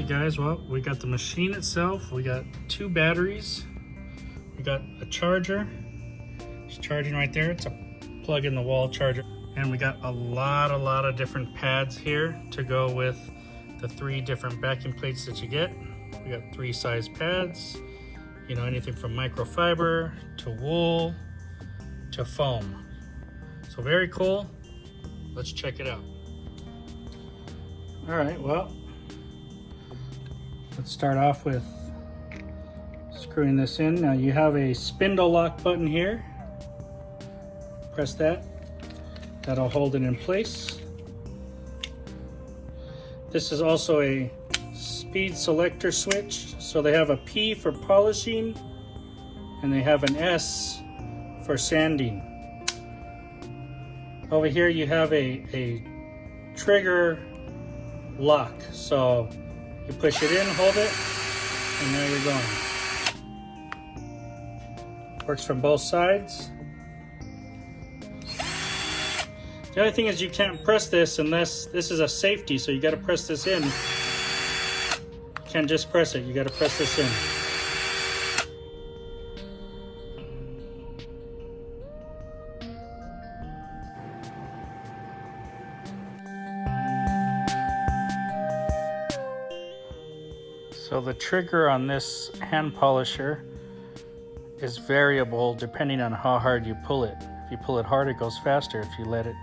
guys, well, we got the machine itself, we got 2 batteries, we got a charger, it's charging right there, it's a plug in the wall charger, and we got a lot of different pads here to go with the 3 different backing plates that you get. We got 3 size pads, you know, anything from microfiber to wool to foam. So very cool. Let's check it out. All right, well, let's start off with screwing this in. Now you have a spindle lock button here. Press that. That'll hold it in place. This is also a speed selector switch. So they have a P for polishing and they have an S for sanding. Over here you have a trigger lock. So you push it in, hold it, and there you're going. Works from both sides. The other thing is you can't press this unless this is a safety, so you got to press this in. You can't just press it, you got to press this in. So the trigger on this hand polisher is variable depending on how hard you pull it. If you pull it hard, it goes faster. If you let it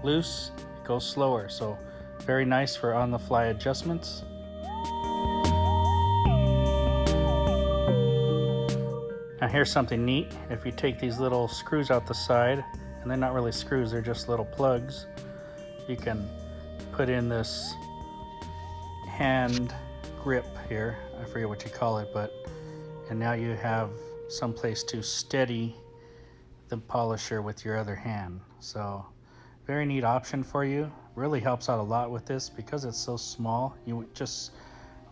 loose, it goes slower. So very nice for on-the-fly adjustments. Now here's something neat. If you take these little screws out the side, and they're not really screws, they're just little plugs, you can put in this hand grip here, I forget what you call it, and now you have some place to steady the polisher with your other hand. So very neat option for you. Really helps out a lot with this because it's so small. You just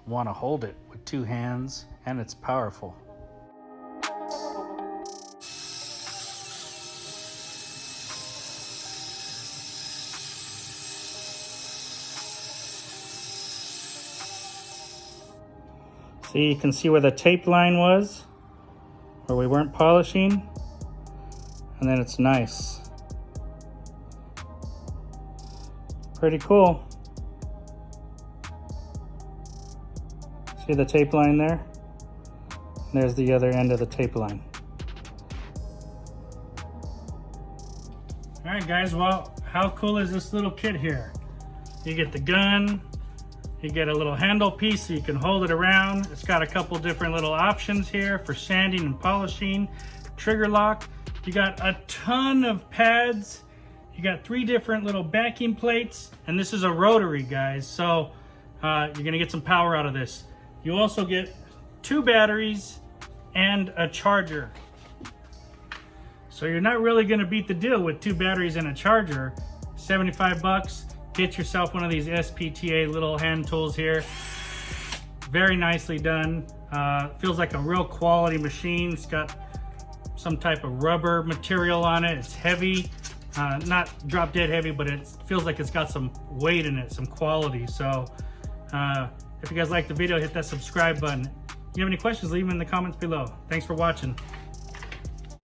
want to hold it with 2 hands and it's powerful. See, you can see where the tape line was, where we weren't polishing, and then it's nice. Pretty cool. See the tape line there? There's the other end of the tape line. All right, guys, well, how cool is this little kit here? You get the gun, you get a little handle piece so you can hold it around. It's got a couple different little options here for sanding and polishing. Trigger lock. You got a ton of pads. You got 3 different little backing plates. And this is a rotary, guys. So you're gonna get some power out of this. You also get 2 batteries and a charger. So you're not really gonna beat the deal with 2 batteries and a charger. 75 bucks. Get yourself one of these SPTA little hand tools here. Very nicely done. Feels like a real quality machine. It's got some type of rubber material on it. It's heavy, not drop dead heavy, but it feels like it's got some weight in it, some quality. So if you guys like the video, hit that subscribe button. If you have any questions, leave them in the comments below. Thanks for watching.